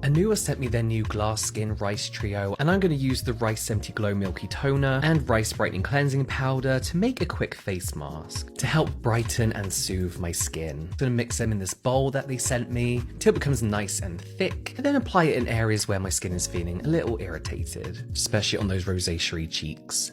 Anua sent me their new Glass Skin Rice Trio, and I'm going to use the Rice 70 Glow Milky Toner and Rice Brightening Cleansing Powder to make a quick face mask to help brighten and soothe my skin. I'm going to mix them in this bowl that they sent me till it becomes nice and thick, and then apply it in areas where my skin is feeling a little irritated, especially on those rosacea cheeks.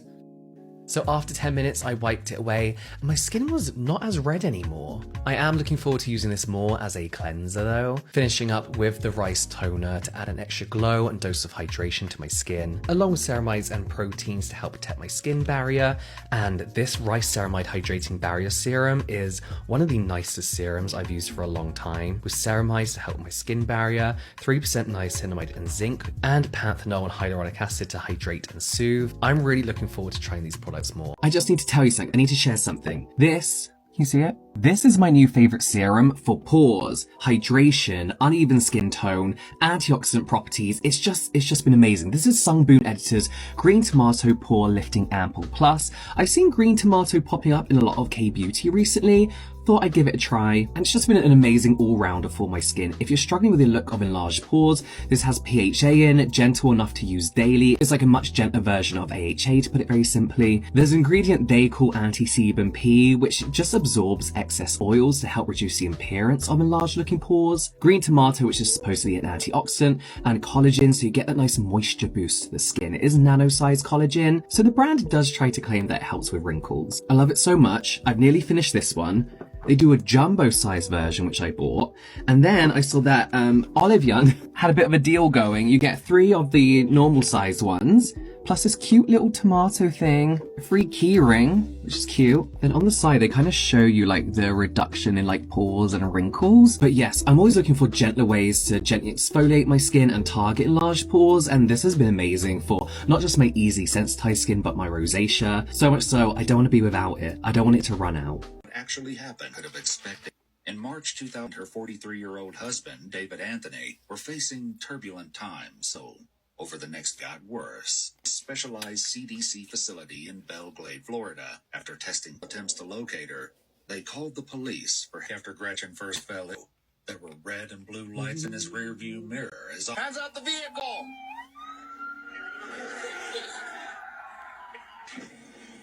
So after 10 minutes, I wiped it away, and my skin was not as red anymore. I am looking forward to using this more as a cleanser though, finishing up with the rice toner to add an extra glow and dose of hydration to my skin, along with ceramides and proteins to help protect my skin barrier. And this rice ceramide hydrating barrier serum is one of the nicest serums I've used for a long time, with ceramides to help my skin barrier, 3% niacinamide and zinc, and panthenol and hyaluronic acid to hydrate and soothe. I'm really looking forward to trying these products more. I just need to tell you something. I need to share something. This, you see it? This is my new favorite serum for pores, hydration, uneven skin tone, antioxidant properties. It's just been amazing. This is Sungboon Editor's Green Tomato Pore Lifting Ampoule Plus. I've seen green tomato popping up in a lot of K-beauty recently. Thought I'd give it a try, and it's just been an amazing all-rounder for my skin. If you're struggling with the look of enlarged pores, this has PHA in, gentle enough to use daily. It's like a much gentler version of AHA, to put it very simply. There's an ingredient they call anti-sebum P, which just absorbs excess oils to help reduce the appearance of enlarged looking pores. Green tomato, which is supposed to be an antioxidant, and collagen, so you get that nice moisture boost to the skin. It is nano-sized collagen, so the brand does try to claim that it helps with wrinkles. I love it so much. I've nearly finished this one. They do a jumbo size version, which I bought. And then I saw that Olive Young had a bit of a deal going. You get 3 of the normal size ones, plus this cute little tomato thing, a free key ring, which is cute. Then on the side, they kind of show you like the reduction in like pores and wrinkles. But yes, I'm always looking for gentler ways to gently exfoliate my skin and target enlarged pores. And this has been amazing for not just my easy sensitized skin, but my rosacea. So much so, I don't want to be without it. I don't want it to run out. Actually happened could have expected. In March 2000, her 43-year-old husband, David Anthony, were facing turbulent times, so over the next got worse. A specialized CDC facility in Belle Glade, Florida. After testing attempts to locate her, they called the police for after Gretchen first fell ill. There were red and blue lights in his rearview mirror as hands out the vehicle!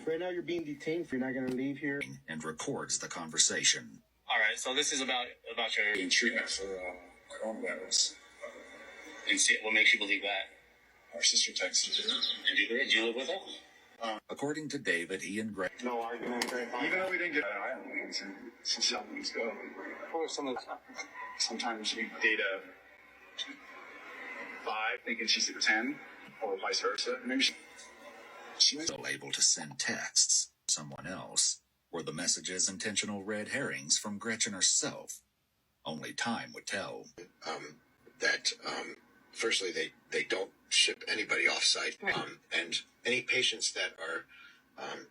Right now you're being detained. You're not going to leave here. And records the conversation. All right, so this is about your in treatment for coronavirus. And see, what makes you believe that? Our sister texted her. Did you live with her? According to David, he and Gretchen. No argument. Even though we didn't get island since 7 weeks ago. What were some of the Sometimes we date a 5 thinking she's a 10, or vice versa. Maybe She was still able to send texts to someone else. Were the messages intentional red herrings from Gretchen herself? Only time would tell. Firstly, they don't ship anybody off-site. And any patients that are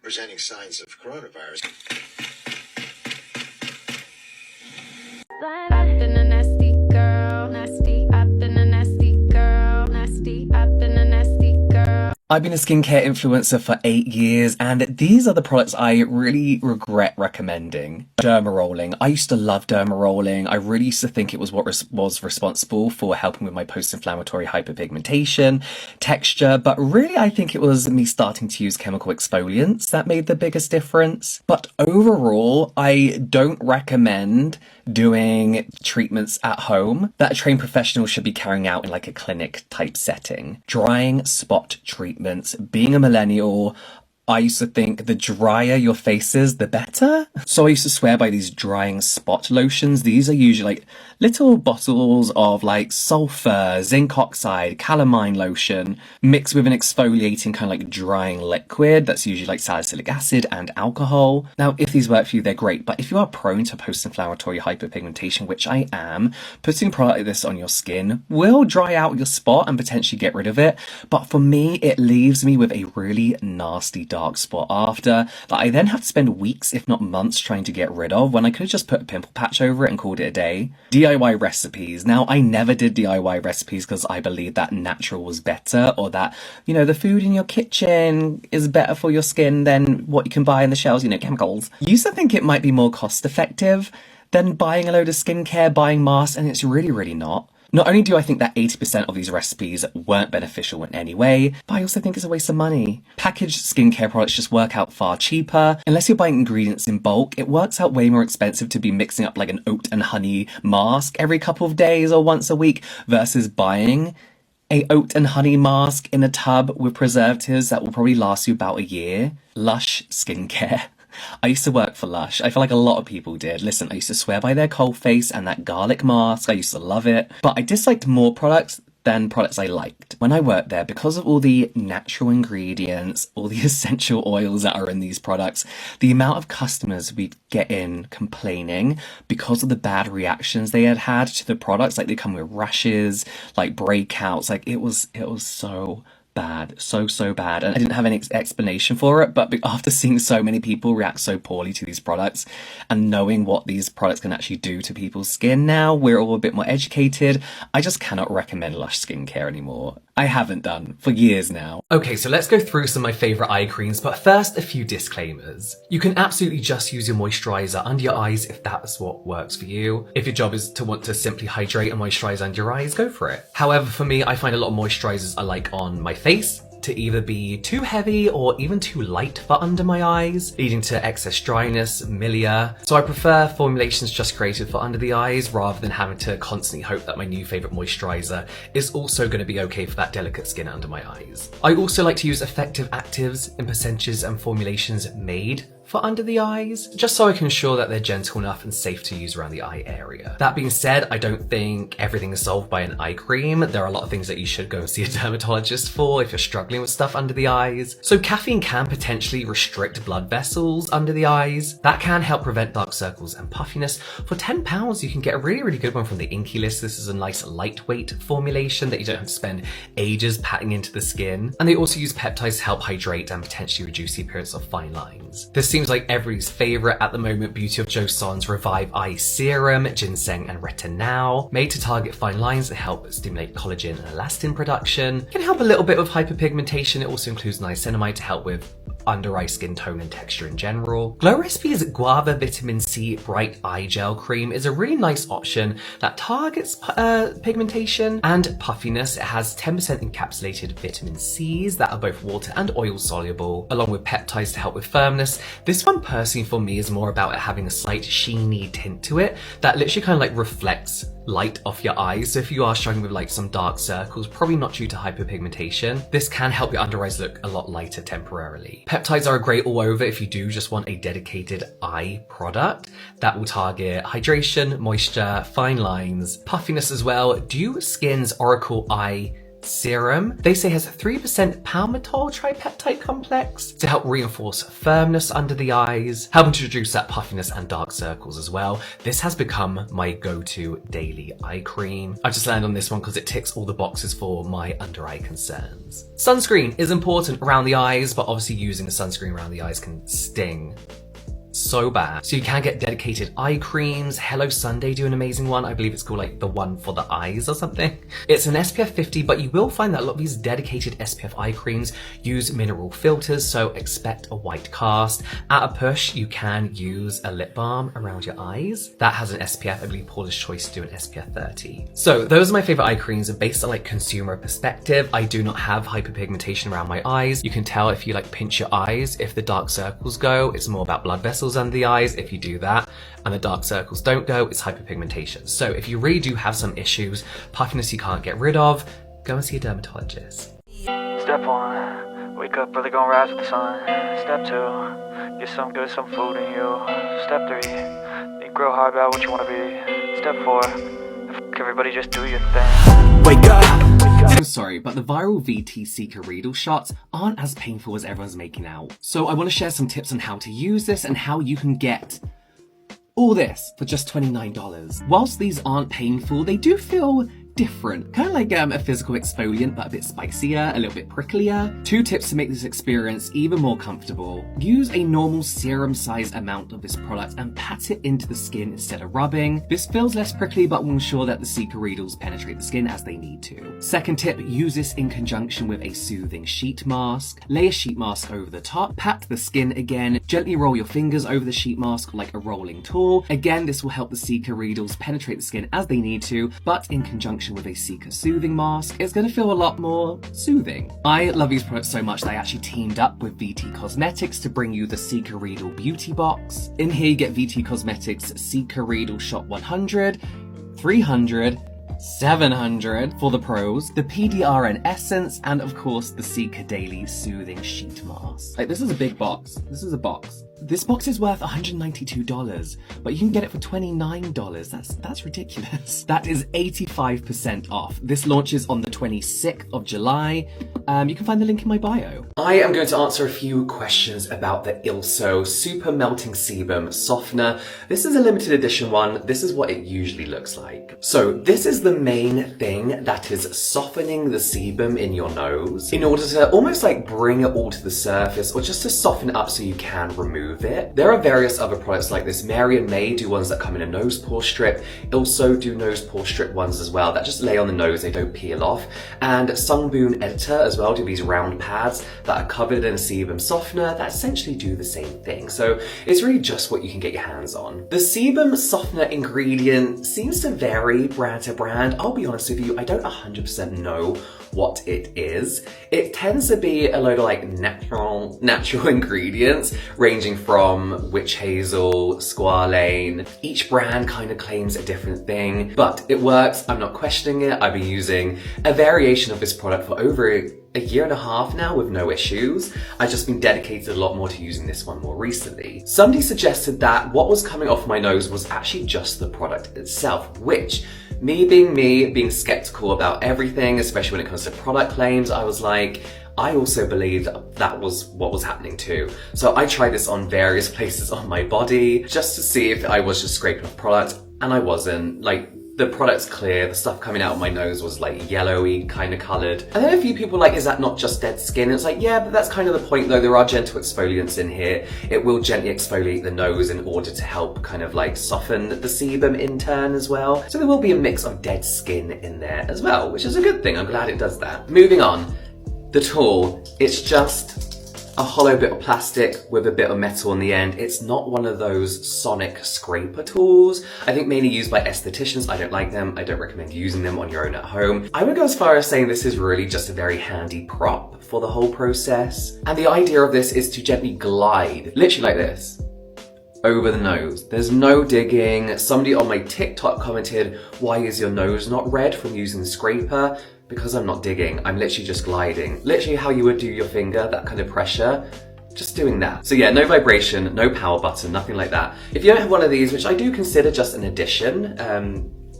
presenting signs of coronavirus. I've been a nasty girl, nasty. I've been a nasty girl, nasty. I've been a nasty girl. I've been a skincare influencer for 8 years, and these are the products I really regret recommending. Derma rolling. I used to love derma rolling. I really used to think it was what was responsible for helping with my post-inflammatory hyperpigmentation, texture, but really I think it was me starting to use chemical exfoliants that made the biggest difference. But overall, I don't recommend doing treatments at home that a trained professional should be carrying out in like a clinic type setting. Drying spot treatments. Being a millennial, I used to think the drier your face is, the better. So I used to swear by these drying spot lotions. These are usually like little bottles of like sulfur, zinc oxide, calamine lotion mixed with an exfoliating kind of like drying liquid that's usually like salicylic acid and alcohol. Now, if these work for you, they're great. But if you are prone to post-inflammatory hyperpigmentation, which I am, putting a product like this on your skin will dry out your spot and potentially get rid of it. But for me, it leaves me with a really nasty dark spot after that I then have to spend weeks, if not months, trying to get rid of when I could have just put a pimple patch over it and called it a day. DIY recipes. Now, I never did DIY recipes because I believed that natural was better, or that, you know, the food in your kitchen is better for your skin than what you can buy in the shelves, you know, chemicals. I used to think it might be more cost effective than buying a load of skincare, buying masks, and it's really, really not. Not only do I think that 80% of these recipes weren't beneficial in any way, but I also think it's a waste of money. Packaged skincare products just work out far cheaper. Unless you're buying ingredients in bulk, it works out way more expensive to be mixing up like an oat and honey mask every couple of days or once a week versus buying a oat and honey mask in a tub with preservatives that will probably last you about a year. Lush skincare. I used to work for Lush. I feel like a lot of people did. Listen, I used to swear by their cold face and that garlic mask. I used to love it. But I disliked more products than products I liked. When I worked there, because of all the natural ingredients, all the essential oils that are in these products, the amount of customers we'd get in complaining because of the bad reactions they had to the products, like they come with rashes, like breakouts, like it was so bad, so bad, and I didn't have any explanation for it. But after seeing so many people react so poorly to these products and knowing what these products can actually do to people's skin now, we're all a bit more educated. I just cannot recommend Lush skincare anymore. I haven't done for years now. Okay, so let's go through some of my favourite eye creams, but first a few disclaimers. You can absolutely just use your moisturiser under your eyes if that's what works for you. If your job is to want to simply hydrate and moisturise under your eyes, go for it. However, for me, I find a lot of moisturisers I like on my face to either be too heavy or even too light for under my eyes, leading to excess dryness, milia. So I prefer formulations just created for under the eyes rather than having to constantly hope that my new favourite moisturiser is also going to be okay for that delicate skin under my eyes. I also like to use effective actives in percentages and formulations made for under the eyes, just so I can ensure that they're gentle enough and safe to use around the eye area. That being said, I don't think everything is solved by an eye cream. There are a lot of things that you should go and see a dermatologist for if you're struggling with stuff under the eyes. So caffeine can potentially restrict blood vessels under the eyes. That can help prevent dark circles and puffiness. For £10, you can get a really good one from the Inky List. This is a nice lightweight formulation that you don't have to spend ages patting into the skin. And they also use peptides to help hydrate and potentially reduce the appearance of fine lines. This seems like everybody's favourite at the moment, Beauty of Joseon's Revive Eye Serum, ginseng and retinol, made to target fine lines and help stimulate collagen and elastin production. Can help a little bit with hyperpigmentation. It also includes niacinamide to help with under eye skin tone and texture in general. Glow Recipe's Guava Vitamin C Bright Eye Gel Cream is a really nice option that targets pigmentation and puffiness. It has 10% encapsulated vitamin C's that are both water and oil soluble, along with peptides to help with firmness. This one personally for me is more about it having a slight sheeny tint to it that literally kind of like reflects light off your eyes. So if you are struggling with like some dark circles, probably not due to hyperpigmentation, this can help your under eyes look a lot lighter temporarily. Peptides are a great all over if you do just want a dedicated eye product that will target hydration, moisture, fine lines, puffiness as well. Dew Skin's Oracle Eye Serum, they say has a 3% palmitoyl tripeptide complex to help reinforce firmness under the eyes, helping to reduce that puffiness and dark circles as well. This has become my go-to daily eye cream. I just landed on this one because it ticks all the boxes for my under eye concerns. Sunscreen is important around the eyes, but obviously using a sunscreen around the eyes can sting so bad. So you can get dedicated eye creams. Hello Sunday do an amazing one. I believe it's called like the one for the eyes or something. It's an SPF 50, but you will find that a lot of these dedicated SPF eye creams use mineral filters, so expect a white cast. At a push, you can use a lip balm around your eyes. That has an SPF, I believe Paula's Choice do an SPF 30. So those are my favorite eye creams, and based on like consumer perspective, I do not have hyperpigmentation around my eyes. You can tell if you like pinch your eyes, if the dark circles go, it's more about blood vessels under the eyes. If you do that and the dark circles don't go, it's hyperpigmentation. So if you really do have some issues, puffiness you can't get rid of, go and see a dermatologist. Step 1, wake up early, gonna rise with the sun. Step 2, get some good, some food in you. Step 3, think real hard about what you wanna be. Step 4, everybody just do your thing. Wake up! I'm sorry, but the viral VT Seeker Riedel shots aren't as painful as everyone's making out. So I want to share some tips on how to use this and how you can get all this for just $29. Whilst these aren't painful, they do feel different. Kind of like a physical exfoliant, but a bit spicier, a little bit pricklier. 2 tips to make this experience even more comfortable. Use a normal serum-sized amount of this product and pat it into the skin instead of rubbing. This feels less prickly, but will ensure that the Seeker Riedels penetrate the skin as they need to. Second tip, use this in conjunction with a soothing sheet mask. Lay a sheet mask over the top, pat the skin again, gently roll your fingers over the sheet mask like a rolling tool. Again, this will help the Seeker Riedels penetrate the skin as they need to, but in conjunction combination with a Cica soothing mask, it's going to feel a lot more soothing. I love these products so much that I actually teamed up with VT Cosmetics to bring you the Cica Riedel Beauty Box. In here you get VT Cosmetics Cica Riedel Shot 100, 300, 700 for the pros, the PDRN Essence, and of course the Cica Daily Soothing Sheet Mask. Like, this is a big box. This is a box. This box is worth $192, but you can get it for $29. That's ridiculous. That is 85% off. This launches on the 26th of July. You can find the link in my bio. I am going to answer a few questions about the ILSO Super Melting Sebum Softener. This is a limited edition one. This is what it usually looks like. So this is the main thing that is softening the sebum in your nose in order to almost like bring it all to the surface, or just to soften it up so you can remove it. There are various other products like this. Mary and May do ones that come in a nose pore strip. ILSO do nose pore strip ones as well that just lay on the nose, they don't peel off. And Sungboon Editor as well do these round pads that are covered in a sebum softener that essentially do the same thing. So it's really just what you can get your hands on. The sebum softener ingredient seems to vary brand to brand. I'll be honest with you, I don't 100% know what it is. It tends to be a load of like natural ingredients ranging from witch hazel, squalane. Each brand kind of claims a different thing, but it works. I'm not questioning it. I've been using a variation of this product for over a year and a half now with no issues. I've just been dedicated a lot more to using this one more recently. Somebody suggested that what was coming off my nose was actually just the product itself, which me being skeptical about everything, especially when it comes to product claims, I was like, I also believe that was what was happening too. So I tried this on various places on my body just to see if I was just scraping off product, and I wasn't. Like, the product's clear, the stuff coming out of my nose was like yellowy kind of coloured. And then a few people were like, is that not just dead skin? And it's like, yeah, but that's kind of the point though. There are gentle exfoliants in here. It will gently exfoliate the nose in order to help kind of like soften the sebum in turn as well. So there will be a mix of dead skin in there as well, which is a good thing. I'm glad it does that. Moving on, the tool, it's just a hollow bit of plastic with a bit of metal on the end. It's not one of those sonic scraper tools. I think mainly used by estheticians. I don't like them. I don't recommend using them on your own at home. I would go as far as saying this is really just a very handy prop for the whole process. And the idea of this is to gently glide, literally like this, over the nose. There's no digging. Somebody on my TikTok commented, why is your nose not red from using the scraper? Because I'm not digging, I'm literally just gliding. Literally how you would do your finger, that kind of pressure, just doing that. So yeah, no vibration, no power button, nothing like that. If you don't have one of these, which I do consider just an addition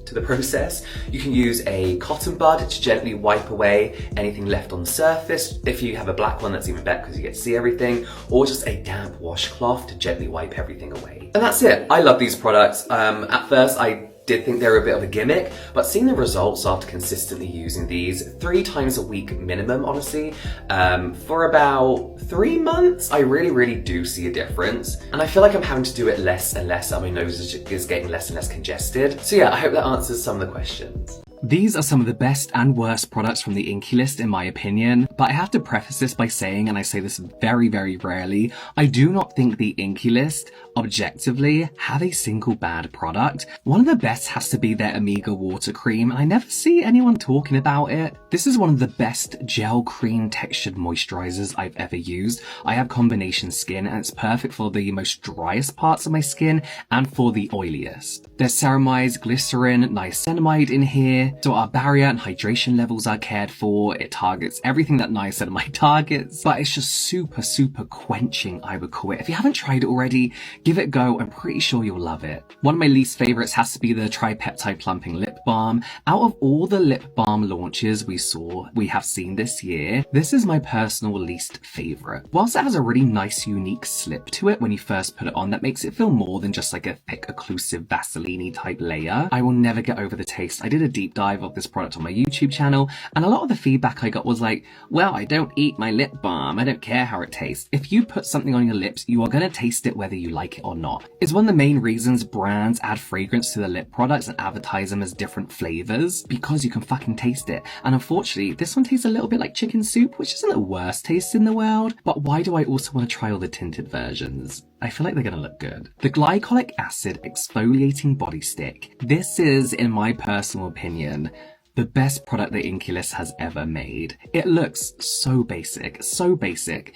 to the process, you can use a cotton bud to gently wipe away anything left on the surface. If you have a black one, that's even better because you get to see everything, or just a damp washcloth to gently wipe everything away. And that's it. I love these products. At first, I did think they were a bit of a gimmick, but seeing the results after consistently using these 3 times a week minimum, honestly, for about 3 months, I really do see a difference. And I feel like I'm having to do it less and less, and my nose is getting less and less congested. So yeah, I hope that answers some of the questions. These are some of the best and worst products from the Inky List in my opinion, but I have to preface this by saying, and I say this very rarely, I do not think the Inky List objectively have a single bad product. One of the best has to be their Omega Water Cream. I never see anyone talking about it. This is one of the best gel cream textured moisturizers I've ever used. I have combination skin and it's perfect for the most driest parts of my skin and for the oiliest. There's ceramide, glycerin, niacinamide in here, so our barrier and hydration levels are cared for. It targets everything that niacinamide targets, but it's just super quenching, I would call it. If you haven't tried it already, give it a go. I'm pretty sure you'll love it. One of my least favorites has to be the tripeptide plumping lip balm. Out of all the lip balm launches we have seen this year, this is my personal least favorite. Whilst it has a really nice unique slip to it when you first put it on that makes it feel more than just like a thick occlusive Vaseline type layer, I will never get over the taste. I did a deep dive of this product on my YouTube channel, and a lot of the feedback I got was like, well, I don't eat my lip balm, I don't care how it tastes. If you put something on your lips, you are going to taste it whether you like it or not. It's one of the main reasons brands add fragrance to their lip products and advertise them as different flavors, because you can fucking taste it. And unfortunately, this one tastes a little bit like chicken soup, which isn't the worst taste in the world, but why do I also want to try all the tinted versions? I feel like they're going to look good. The Glycolic Acid Exfoliating Body Stick. This is, in my personal opinion, the best product that Inky List has ever made. It looks so basic,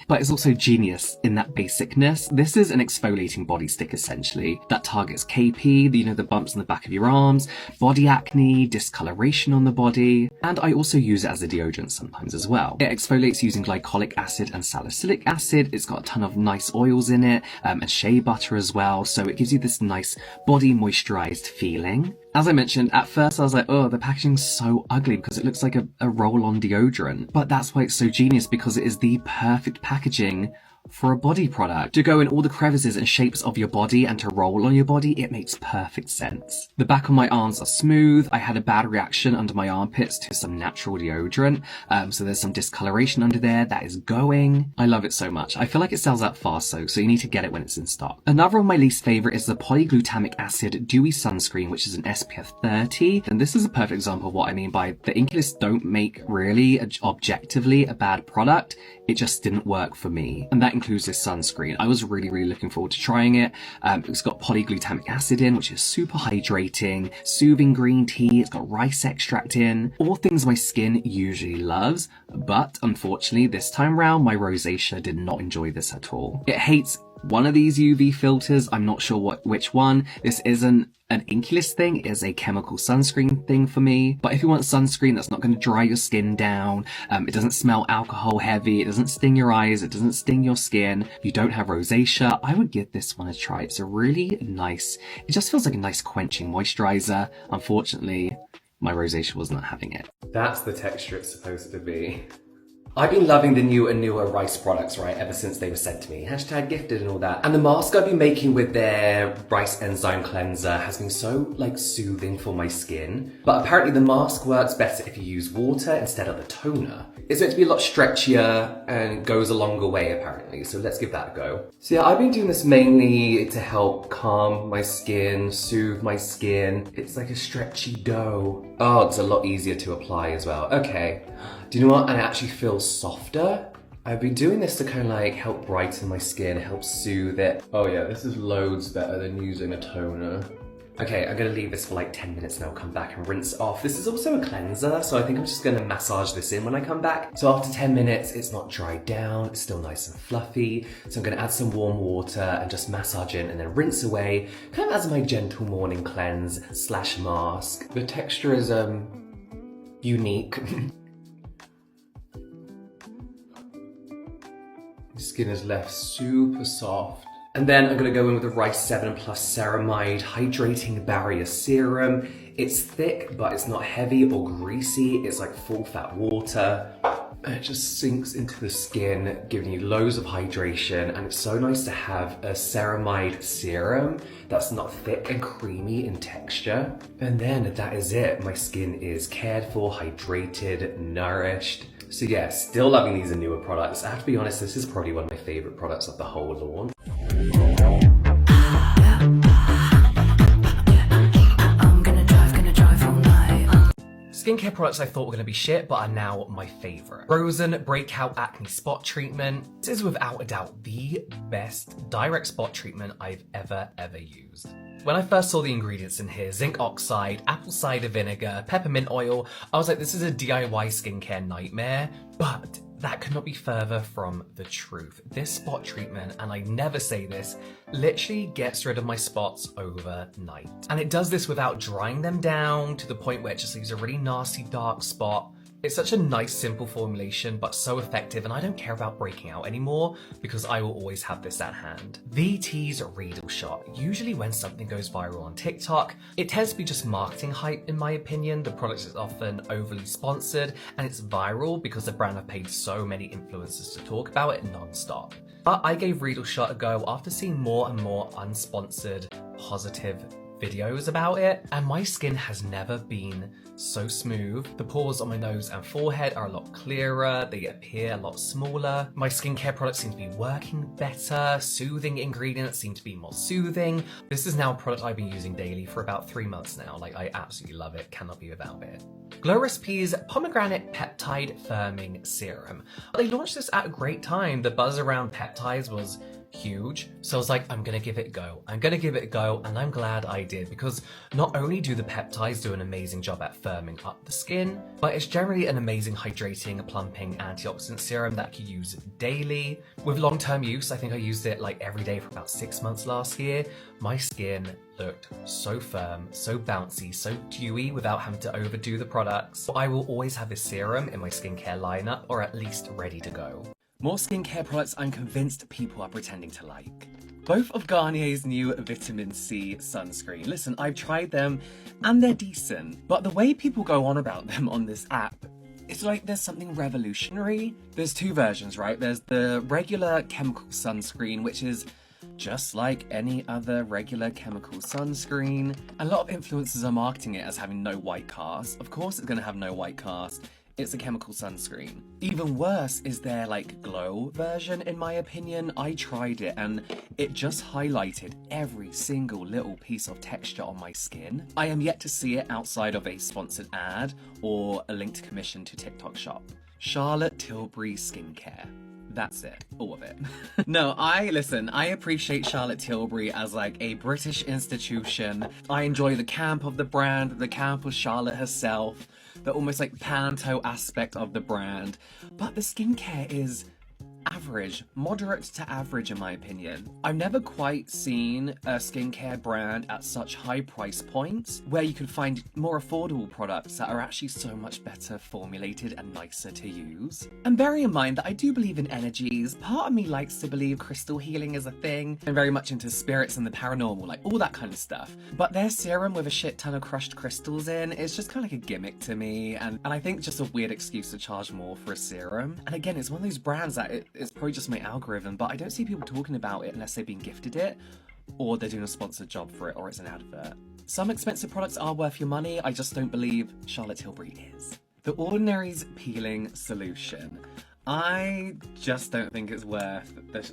but it's also genius in that basicness. This is an exfoliating body stick essentially that targets KP, you know, the bumps on the back of your arms, body acne, discoloration on the body, and I also use it as a deodorant sometimes as well. It exfoliates using glycolic acid and salicylic acid. It's got a ton of nice oils in it, and shea butter as well, so it gives you this nice body moisturized feeling. As I mentioned, at first I was like, oh, the packaging's so ugly because it looks like a roll-on deodorant. But that's why it's so genius, because it is the perfect packaging for a body product. To go in all the crevices and shapes of your body and to roll on your body, it makes perfect sense. The back of my arms are smooth. I had a bad reaction under my armpits to some natural deodorant, so there's some discoloration under there that is going. I love it so much. I feel like it sells out fast though, so you need to get it when it's in stock. Another of my least favorite is the polyglutamic acid dewy sunscreen, which is an SPF 30, and this is a perfect example of what I mean by the Inky List don't make really objectively a bad product. It just didn't work for me, and that includes this sunscreen. I was really looking forward to trying it. It's got polyglutamic acid in, which is super hydrating, soothing green tea. It's got rice extract in, all things my skin usually loves, but unfortunately this time round my rosacea did not enjoy this at all. It hates one of these UV filters. I'm not sure which one. This isn't an Inky List thing, it is a chemical sunscreen thing for me. But if you want sunscreen that's not going to dry your skin down, it doesn't smell alcohol heavy, it doesn't sting your eyes, it doesn't sting your skin, you don't have rosacea, I would give this one a try. It's a really nice, it just feels like a nice quenching moisturizer. Unfortunately, my rosacea was not having it. That's the texture it's supposed to be. I've been loving the new and newer rice products, right, ever since they were sent to me. Hashtag gifted and all that. And the mask I've been making with their rice enzyme cleanser has been so, like, soothing for my skin. But apparently the mask works better if you use water instead of the toner. It's meant to be a lot stretchier and goes a longer way, apparently. So let's give that a go. So yeah, I've been doing this mainly to help calm my skin, soothe my skin. It's like a stretchy dough. Oh, it's a lot easier to apply as well. Okay. Do you know what? And it actually feels softer. I've been doing this to kind of like help brighten my skin, help soothe it. Oh yeah, this is loads better than using a toner. Okay, I'm gonna leave this for like 10 minutes now, come back and rinse it off. This is also a cleanser, so I think I'm just gonna massage this in when I come back. So after 10 minutes, it's not dried down, it's still nice and fluffy. So I'm gonna add some warm water and just massage in and then rinse away, kind of as my gentle morning cleanse / mask. The texture is unique. Skin is left super soft. And then I'm gonna go in with the Rice 7 Plus Ceramide Hydrating Barrier Serum. It's thick, but it's not heavy or greasy. It's like full fat water. And it just sinks into the skin, giving you loads of hydration. And it's so nice to have a ceramide serum that's not thick and creamy in texture. And then that is it. My skin is cared for, hydrated, nourished. So yeah, still loving these newer products. I have to be honest, this is probably one of my favorite products of the whole launch. Skincare products I thought were going to be shit, but are now my favourite. Frozen Breakout Acne Spot Treatment. This is without a doubt the best direct spot treatment I've ever used. When I first saw the ingredients in here, zinc oxide, apple cider vinegar, peppermint oil, I was like, this is a DIY skincare nightmare, but that could not be further from the truth. This spot treatment, and I never say this, literally gets rid of my spots overnight. And it does this without drying them down to the point where it just leaves a really nasty dark spot. It's such a nice, simple formulation, but so effective, and I don't care about breaking out anymore because I will always have this at hand. The Tease Riedel Shot. Usually when something goes viral on TikTok, it tends to be just marketing hype in my opinion. The product is often overly sponsored, and it's viral because the brand have paid so many influencers to talk about it non-stop. But I gave Riedel Shot a go after seeing more and more unsponsored, positive videos about it, and my skin has never been so smooth. The pores on my nose and forehead are a lot clearer, they appear a lot smaller. My skincare products seem to be working better, soothing ingredients seem to be more soothing. This is now a product I've been using daily for about 3 months now. Like, I absolutely love it, cannot be without it. Glow Recipes Pomegranate Peptide Firming Serum. They launched this at a great time. The buzz around peptides was huge. So I was like, I'm gonna give it a go. I'm gonna give it a go, and I'm glad I did, because not only do the peptides do an amazing job at firming up the skin, but it's generally an amazing hydrating, plumping antioxidant serum that you use daily. With long-term use, I think I used it like every day for about 6 months last year. My skin looked so firm, so bouncy, so dewy without having to overdo the products. I will always have this serum in my skincare lineup, or at least ready to go. More skincare products I'm convinced people are pretending to like. Both of Garnier's new vitamin C sunscreen. Listen, I've tried them and they're decent, but the way people go on about them on this app, it's like there's something revolutionary. There's two versions, right? There's the regular chemical sunscreen, which is just like any other regular chemical sunscreen. A lot of influencers are marketing it as having no white cast. Of course it's gonna have no white cast. It's a chemical sunscreen. Even worse is their like glow version, in my opinion. I tried it and it just highlighted every single little piece of texture on my skin. I am yet to see it outside of a sponsored ad or a linked commission to TikTok shop. Charlotte Tilbury Skincare. That's it, all of it. No, I appreciate Charlotte Tilbury as like a British institution. I enjoy the camp of the brand, the camp of Charlotte herself, the almost like panto aspect of the brand. But the skincare is average, moderate to average in my opinion. I've never quite seen a skincare brand at such high price points where you can find more affordable products that are actually so much better formulated and nicer to use. And bearing in mind that I do believe in energies, part of me likes to believe crystal healing is a thing. I'm very much into spirits and the paranormal, like all that kind of stuff. But their serum with a shit ton of crushed crystals in is just kind of like a gimmick to me, and I think just a weird excuse to charge more for a serum. And again, it's one of those brands that it's probably just my algorithm, but I don't see people talking about it unless they've been gifted it, or they're doing a sponsored job for it, or it's an advert. Some expensive products are worth your money, I just don't believe Charlotte Tilbury is. The Ordinary's Peeling Solution. I just don't think it's worth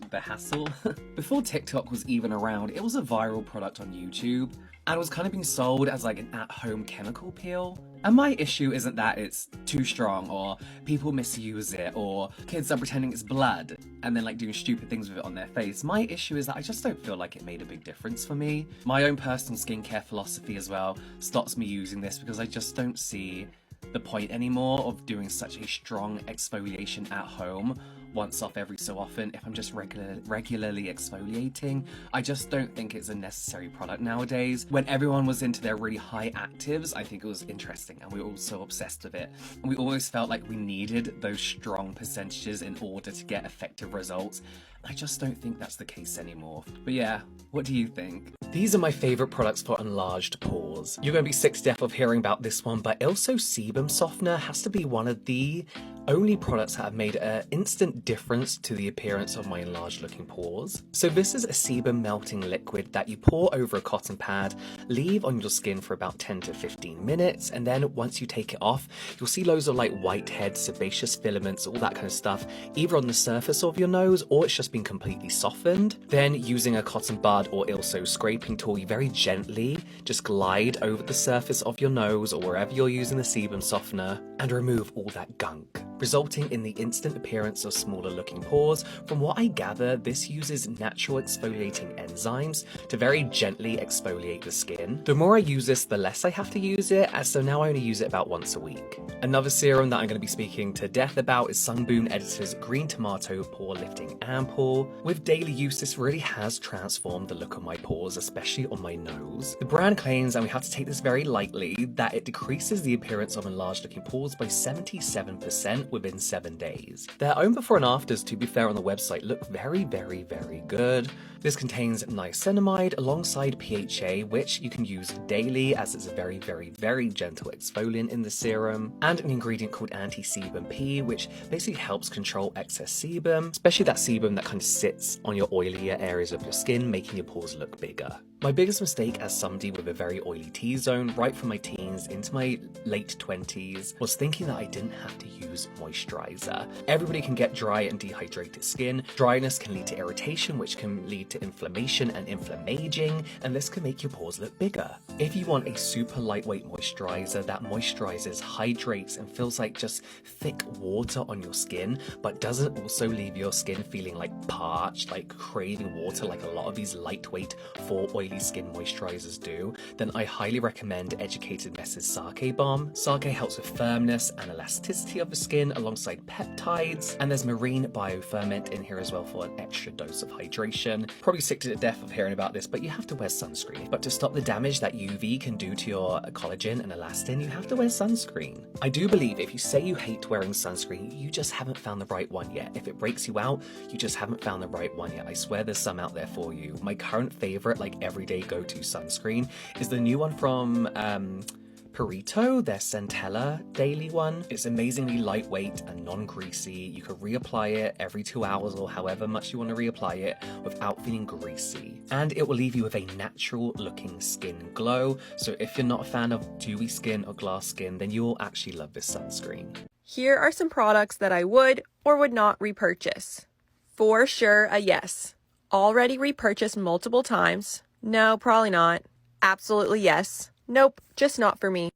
the hassle. Before TikTok was even around, it was a viral product on YouTube, and it was kind of being sold as like an at-home chemical peel. And my issue isn't that it's too strong, or people misuse it, or kids are pretending it's blood and then like doing stupid things with it on their face. My issue is that I just don't feel like it made a big difference for me. My own personal skincare philosophy as well stops me using this because I just don't see the point anymore of doing such a strong exfoliation at home once off every so often if I'm just regularly exfoliating. I just don't think it's a necessary product nowadays. When everyone was into their really high actives, I think it was interesting and we were all so obsessed with it. And we always felt like we needed those strong percentages in order to get effective results. I just don't think that's the case anymore. But yeah, what do you think? These are my favourite products for enlarged pores. You're going to be sick to death of hearing about this one, but also Sebum Softener has to be one of the only products that have made an instant difference to the appearance of my enlarged looking pores. So this is a sebum melting liquid that you pour over a cotton pad, leave on your skin for about 10 to 15 minutes, and then once you take it off, you'll see loads of like whiteheads, sebaceous filaments, all that kind of stuff, either on the surface of your nose or it's just been completely softened. Then using a cotton bud or also scraping tool, you very gently just glide over the surface of your nose or wherever you're using the sebum softener and remove all that gunk, resulting in the instant appearance of smaller looking pores. From what I gather, this uses natural exfoliating enzymes to very gently exfoliate the skin. The more I use this, the less I have to use it, as so now I only use it about once a week. Another serum that I'm going to be speaking to death about is Sunboon Editor's Green Tomato Pore Lifting Ampoule. With daily use, this really has transformed the look of my pores, especially on my nose. The brand claims, and we have to take this very lightly, that it decreases the appearance of enlarged looking pores by 77% within 7 days. Their own before and afters, to be fair, on the website look very, very, very good. This contains niacinamide alongside PHA, which you can use daily as it's a very, very, very gentle exfoliant in the serum, and an ingredient called anti-sebum P, which basically helps control excess sebum, especially that sebum that kind of sits on your oilier areas of your skin, making your pores look bigger. My biggest mistake as somebody with a very oily T-zone right from my teens into my late 20s was thinking that I didn't have to use use moisturizer. Everybody can get dry and dehydrated skin. Dryness can lead to irritation, which can lead to inflammation and inflammaging, and this can make your pores look bigger. If you want a super lightweight moisturizer that moisturizes, hydrates, and feels like just thick water on your skin, but doesn't also leave your skin feeling like parched, like craving water like a lot of these lightweight for oily skin moisturizers do, then I highly recommend Educated Mess's Sake Balm. Sake helps with firmness and elasticity of the skin alongside peptides, and there's marine bioferment in here as well for an extra dose of hydration. Probably sick to death of hearing about this, but you have to wear sunscreen. But to stop the damage that UV can do to your collagen and elastin, you have to wear sunscreen. I do believe if you say you hate wearing sunscreen, you just haven't found the right one yet. If it breaks you out, you just haven't found the right one yet. I swear there's some out there for you. My current favorite, like everyday go-to sunscreen is the new one from Purito, their Centella daily one. It's amazingly lightweight and non-greasy. You can reapply it every 2 hours or however much you want to reapply it without feeling greasy. And it will leave you with a natural looking skin glow. So if you're not a fan of dewy skin or glass skin, then you will actually love this sunscreen. Here are some products that I would or would not repurchase. For sure, a yes. Already repurchased multiple times. No, probably not. Absolutely yes. Nope, just not for me.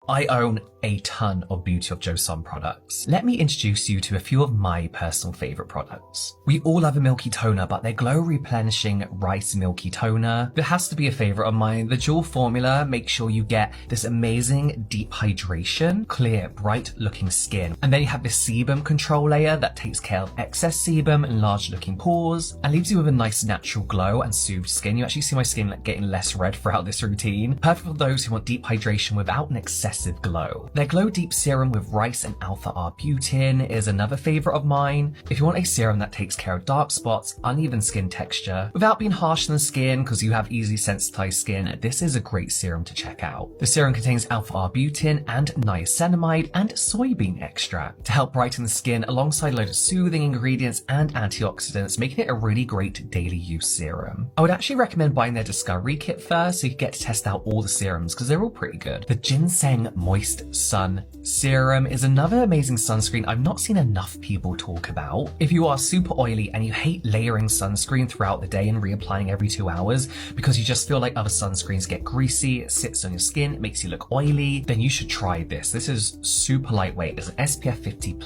I own a ton of Beauty of Joseon products. Let me introduce you to a few of my personal favorite products. We all love a milky toner, but their glow replenishing rice milky toner, there has to be a favorite of mine. The dual formula makes sure you get this amazing deep hydration, clear, bright looking skin. And then you have this sebum control layer that takes care of excess sebum and large looking pores and leaves you with a nice natural glow and soothed skin. You actually see my skin like getting less red throughout this routine. Perfect for those who want deep hydration without an excessive glow. Their Glow Deep Serum with rice and alpha-arbutin is another favorite of mine. If you want a serum that takes care of dark spots, uneven skin texture, without being harsh on the skin because you have easily sensitized skin, this is a great serum to check out. The serum contains alpha-arbutin and niacinamide and soybean extract to help brighten the skin alongside a load of soothing ingredients and antioxidants, making it a really great daily use serum. I would actually recommend buying their Discovery Kit first so you get to test out all the serums because they're all pretty good. The Ginseng Moist Sun Serum is another amazing sunscreen I've not seen enough people talk about. If you are super oily and you hate layering sunscreen throughout the day and reapplying every 2 hours because you just feel like other sunscreens get greasy, it sits on your skin, it makes you look oily, then you should try this. This is super lightweight. It's an SPF 50+,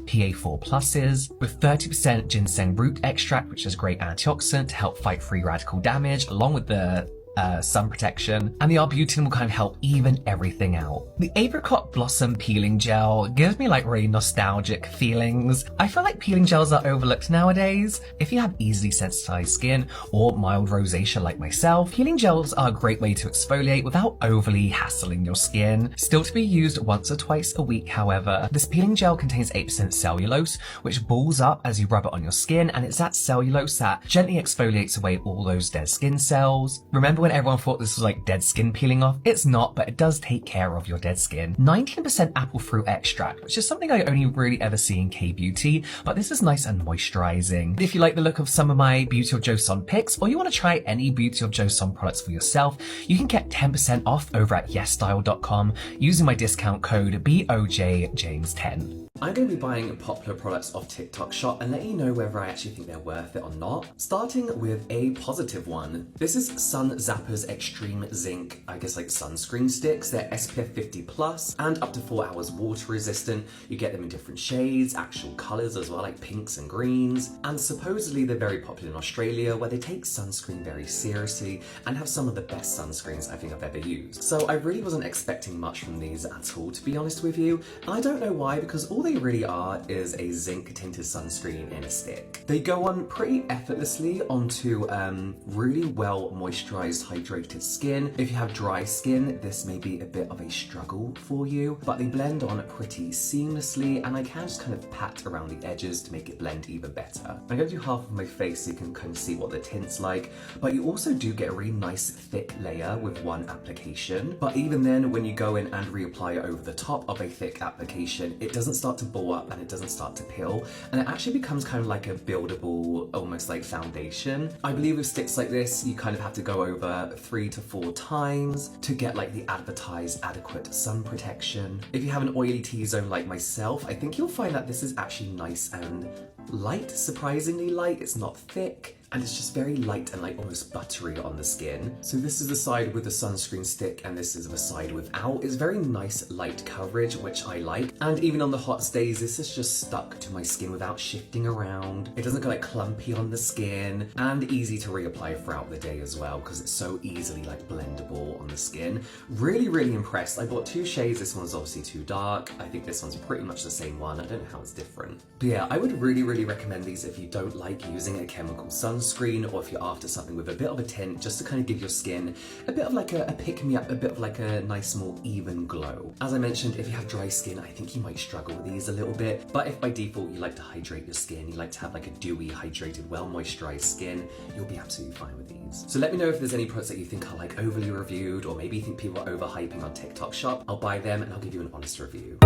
PA4+, with 30% ginseng root extract, which is a great antioxidant to help fight free radical damage, along with the sun protection, and the arbutin will kind of help even everything out. The apricot blossom peeling gel gives me like really nostalgic feelings. I feel like peeling gels are overlooked nowadays. If you have easily sensitized skin or mild rosacea like myself, peeling gels are a great way to exfoliate without overly hassling your skin. Still to be used once or twice a week, however. This peeling gel contains 8% cellulose, which balls up as you rub it on your skin, and it's that cellulose that gently exfoliates away all those dead skin cells. Remember when everyone thought this was like dead skin peeling off? It's not, but it does take care of your dead skin. 19% apple fruit extract, which is something I only really ever see in K-beauty, but this is nice and moisturizing. If you like the look of some of my Beauty of Joseon picks, or you want to try any Beauty of Joseon products for yourself, you can get 10% off over at yesstyle.com using my discount code BOJJames10. I'm going to be buying popular products off TikTok Shop and let you know whether I actually think they're worth it or not. Starting with a positive one. This is Sun Zappers Extreme Zinc, I guess like sunscreen sticks. They're SPF 50+ and up to 4 hours water resistant. You get them in different shades, actual colors as well, like pinks and greens. And supposedly they're very popular in Australia, where they take sunscreen very seriously and have some of the best sunscreens I think I've ever used. So I really wasn't expecting much from these at all, to be honest with you. And I don't know why, because all they really are is a zinc tinted sunscreen in a stick. They go on pretty effortlessly onto really well moisturized, hydrated skin. If you have dry skin, this may be a bit of a struggle for you, but they blend on pretty seamlessly, and I can just kind of pat around the edges to make it blend even better. I'm going to do half of my face so you can kind of see what the tint's like, but you also do get a really nice thick layer with one application. But even then, when you go in and reapply it over the top of a thick application, it doesn't start start to ball up and it doesn't start to peel, and it actually becomes kind of like a buildable, almost like foundation. I believe with sticks like this, you kind of have to go over 3 to 4 times to get like the advertised adequate sun protection. If you have an oily T-zone like myself, I think you'll find that this is actually nice and light, surprisingly light. It's not thick, and it's just very light and like almost buttery on the skin. So this is the side with the sunscreen stick, and this is the side without. It's very nice light coverage, which I like. And even on the hot days, this is just stuck to my skin without shifting around. It doesn't go like clumpy on the skin, and easy to reapply throughout the day as well, because it's so easily like blendable on the skin. Really, really impressed. I bought 2 shades. This one's obviously too dark. I think this one's pretty much the same one. I don't know how it's different. But yeah, I would really recommend these if you don't like using a chemical sunscreen, or if you're after something with a bit of a tint, just to kind of give your skin a bit of like a pick-me-up, a bit of like a nice more even glow. As I mentioned, if you have dry skin, I think you might struggle with these a little bit, but if by default you like to hydrate your skin, you like to have like a dewy, hydrated, well moisturized skin, you'll be absolutely fine with these. So let me know if there's any products that you think are like overly reviewed, or maybe you think people are overhyping on TikTok Shop. I'll buy them and I'll give you an honest review.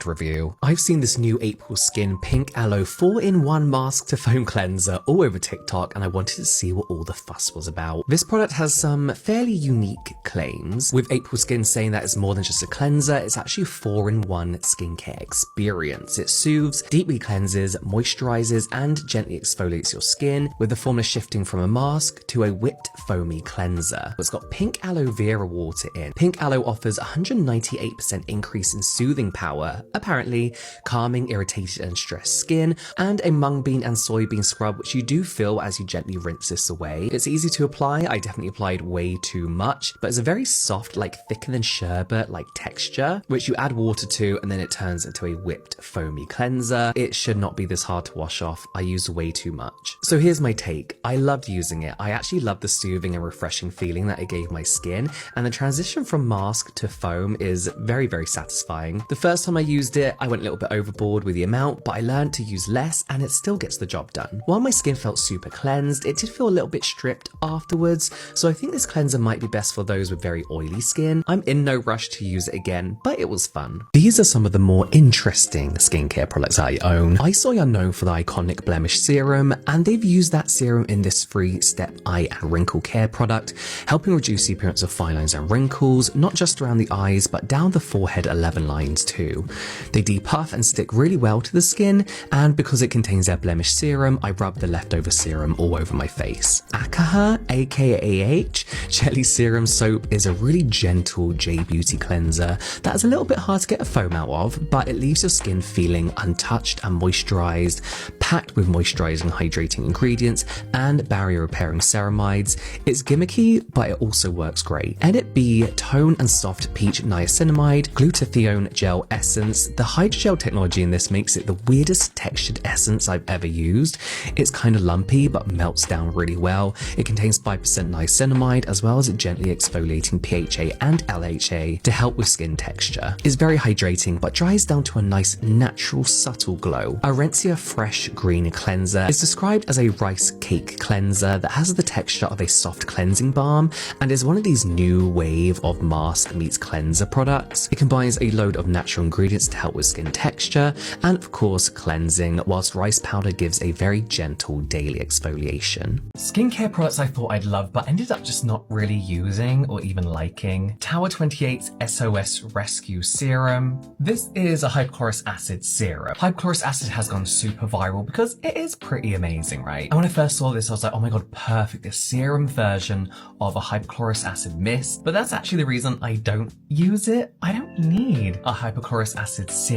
Review. I've seen this new April Skin Pink Aloe 4-in-1 Mask to Foam Cleanser all over TikTok, and I wanted to see what all the fuss was about. This product has some fairly unique claims, with April Skin saying that it's more than just a cleanser, it's actually a 4-in-1 skincare experience. It soothes, deeply cleanses, moisturizes, and gently exfoliates your skin, with the formula shifting from a mask to a whipped foamy cleanser. It's got pink aloe vera water in. Pink aloe offers 198% increase in soothing power, apparently calming irritated and stressed skin, and a mung bean and soybean scrub, which you do feel as you gently rinse this away. It's easy to apply. I definitely applied way too much, but it's a very soft, like thicker than sherbet like texture, which you add water to, and then it turns into a whipped foamy cleanser. It should not be this hard to wash off. I used way too much. So here's my take. I loved using it. I actually loved the soothing and refreshing feeling that it gave my skin, and the transition from mask to foam is very, very satisfying. The first time I used it, I went a little bit overboard with the amount, but I learned to use less and it still gets the job done. While my skin felt super cleansed, it did feel a little bit stripped afterwards, so I think this cleanser might be best for those with very oily skin. I'm in no rush to use it again, but it was fun. These are some of the more interesting skincare products I own. ISOY are known for the iconic blemish serum, and they've used that serum in this 3-step eye and wrinkle care product, helping reduce the appearance of fine lines and wrinkles, not just around the eyes, but down the forehead 11 lines too. They depuff and stick really well to the skin, and because it contains their blemish serum, I rubbed the leftover serum all over my face. Akaha, aka Jelly Serum Soap, is a really gentle J-Beauty cleanser that is a little bit hard to get a foam out of, but it leaves your skin feeling untouched and moisturized, packed with moisturizing, hydrating ingredients and barrier repairing ceramides. It's gimmicky, but it also works great. Edit B Tone and Soft Peach Niacinamide Glutathione Gel Essence, the hydrogel technology in this makes it the weirdest textured essence I've ever used. It's kind of lumpy but melts down really well. It contains 5% niacinamide as well as a gently exfoliating PHA and LHA to help with skin texture. It's very hydrating but dries down to a nice natural subtle glow. Arencia Fresh Green Cleanser is described as a rice cake cleanser that has the texture of a soft cleansing balm and is one of these new wave of mask meets cleanser products. It combines a load of natural ingredients to help with skin texture and of course cleansing, whilst rice powder gives a very gentle daily exfoliation. Skincare products I thought I'd love but ended up just not really using or even liking. Tower 28's SOS Rescue Serum. This is a hypochlorous acid serum. Hypochlorous acid has gone super viral because it is pretty amazing, right? And when I first saw this I was like, oh my god, perfect, a serum version of a hypochlorous acid mist. But that's actually the reason I don't use it. I don't need a hypochlorous acid serum.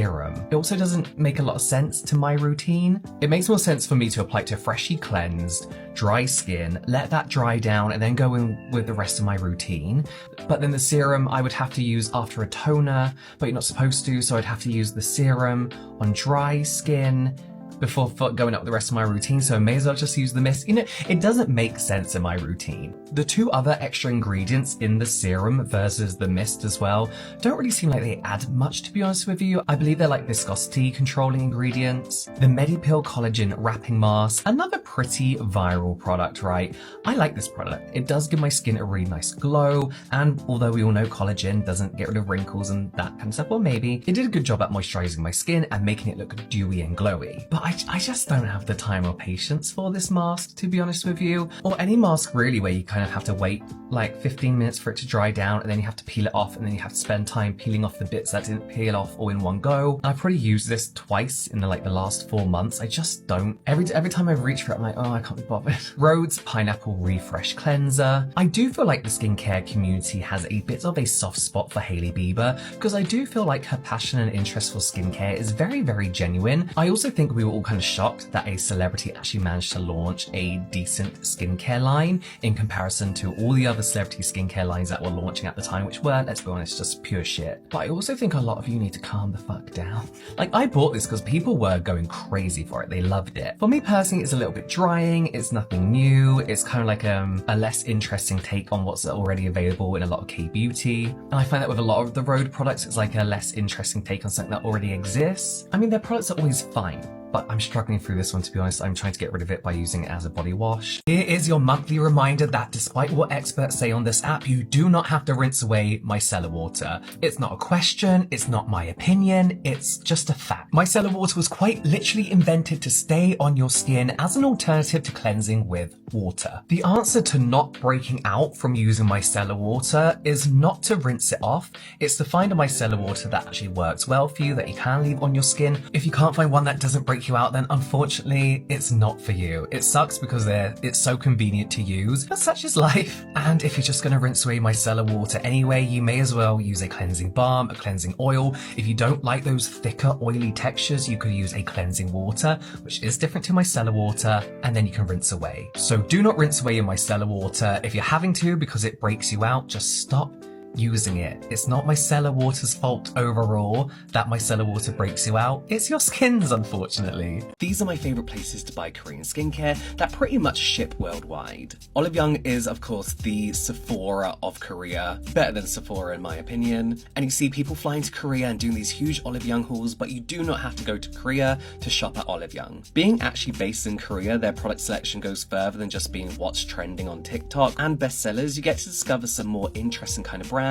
It also doesn't make a lot of sense to my routine. It makes more sense for me to apply it to freshly cleansed, dry skin, let that dry down and then go in with the rest of my routine. But then the serum I would have to use after a toner, but you're not supposed to, so I'd have to use the serum on dry skin before going up with the rest of my routine, so I may as well just use the mist. You know, it doesn't make sense in my routine. The two other extra ingredients in the serum versus the mist as well don't really seem like they add much, to be honest with you. I believe they're like viscosity controlling ingredients. The Medipil Collagen Wrapping Mask, another pretty viral product, right? I like this product. It does give my skin a really nice glow, and although we all know collagen doesn't get rid of wrinkles and that kind of stuff, well maybe, it did a good job at moisturizing my skin and making it look dewy and glowy. But I just don't have the time or patience for this mask, to be honest with you. Or any mask really where you kind of have to wait like 15 minutes for it to dry down and then you have to peel it off and then you have to spend time peeling off the bits that didn't peel off all in one go. I've probably used this twice in the last 4 months. I just don't. Every time I reach for it, I'm like, oh, I can't be bothered. Rhodes Pineapple Refresh Cleanser. I do feel like the skincare community has a bit of a soft spot for Hailey Bieber because I do feel like her passion and interest for skincare is very, very genuine. I also think we were all kind of shocked that a celebrity actually managed to launch a decent skincare line in comparison to all the other celebrity skincare lines that were launching at the time, which were, let's be honest, just pure shit. But I also think a lot of you need to calm the fuck down. Like, I bought this because people were going crazy for it. They loved it. For me personally, it's a little bit drying. It's nothing new. It's kind of like a less interesting take on what's already available in a lot of K-beauty. And I find that with a lot of the Rhode products, it's like a less interesting take on something that already exists. I mean, their products are always fine, but I'm struggling through this one, to be honest. I'm trying to get rid of it by using it as a body wash. Here is your monthly reminder that despite what experts say on this app, you do not have to rinse away micellar water. It's not a question, it's not my opinion, it's just a fact. Micellar water was quite literally invented to stay on your skin as an alternative to cleansing with water. The answer to not breaking out from using micellar water is not to rinse it off, it's to find a micellar water that actually works well for you, that you can leave on your skin. If you can't find one that doesn't break you out, then unfortunately it's not for you. It sucks because it's so convenient to use, but such is life. And if you're just going to rinse away micellar water anyway, you may as well use a cleansing balm, a cleansing oil. If you don't like those thicker oily textures, you could use a cleansing water, which is different to micellar water, and then you can rinse away. So do not rinse away your micellar water. If you're having to because it breaks you out, just stop using it. It's not micellar water's fault overall that micellar water breaks you out. It's your skin's, unfortunately. These are my favorite places to buy Korean skincare that pretty much ship worldwide. Olive Young is, of course, the Sephora of Korea. Better than Sephora in my opinion. And you see people flying to Korea and doing these huge Olive Young hauls, but you do not have to go to Korea to shop at Olive Young. Being actually based in Korea, their product selection goes further than just being what's trending on TikTok and bestsellers. You get to discover some more interesting kind of brands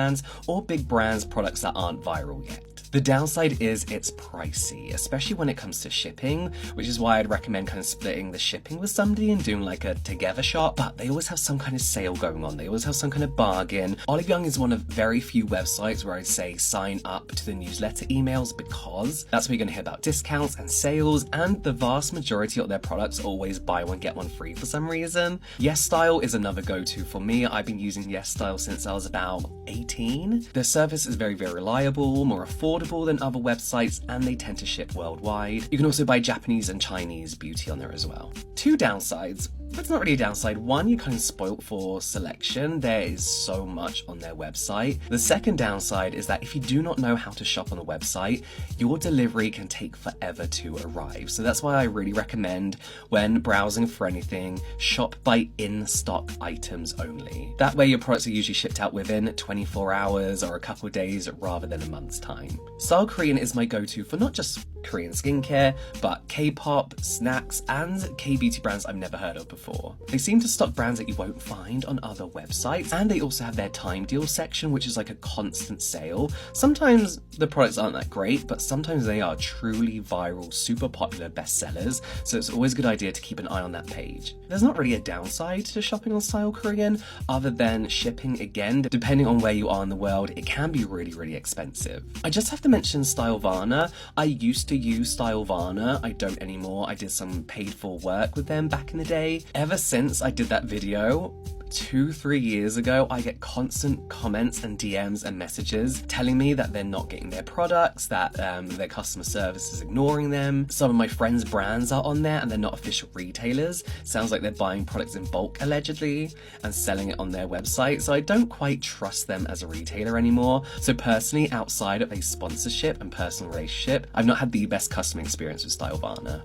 or big brands products that aren't viral yet. The downside is it's pricey, especially when it comes to shipping, which is why I'd recommend kind of splitting the shipping with somebody and doing like a together shop, but they always have some kind of sale going on. They always have some kind of bargain. Olive Young is one of very few websites where I say sign up to the newsletter emails because that's where you're going to hear about discounts and sales, and the vast majority of their products always buy one get one free for some reason. Yes Style is another go-to for me. I've been using Yes Style since I was about 18. Their service is very, very reliable, more affordable than other websites, and they tend to ship worldwide. You can also buy Japanese and Chinese beauty on there as well. Two downsides. That's not really a downside. One, you're kind of spoilt for selection. There is so much on their website. The second downside is that if you do not know how to shop on a website, your delivery can take forever to arrive. So that's why I really recommend, when browsing for anything, shop by in-stock items only. That way your products are usually shipped out within 24 hours or a couple of days rather than a month's time. Style Korean is my go-to for not just Korean skincare, but K-pop, snacks, and K-beauty brands I've never heard of before. They seem to stock brands that you won't find on other websites, and they also have their time deal section, which is like a constant sale. Sometimes the products aren't that great, but sometimes they are truly viral, super popular bestsellers, so it's always a good idea to keep an eye on that page. There's not really a downside to shopping on Style Korean, other than shipping. Again, depending on where you are in the world, it can be really expensive. I just have to mention Stylevana. I used to use Stylevana, I don't anymore. I did some paid for work with them back in the day. Ever since I did that video 2-3 years ago, I get constant comments and DMs and messages telling me that they're not getting their products, that their customer service is ignoring them. Some of my friends' brands are on there and they're not official retailers. Sounds like they're buying products in bulk allegedly and selling it on their website, so I don't quite trust them as a retailer anymore. So personally, outside of a sponsorship and personal relationship, I've not had the best customer experience with Stylevana.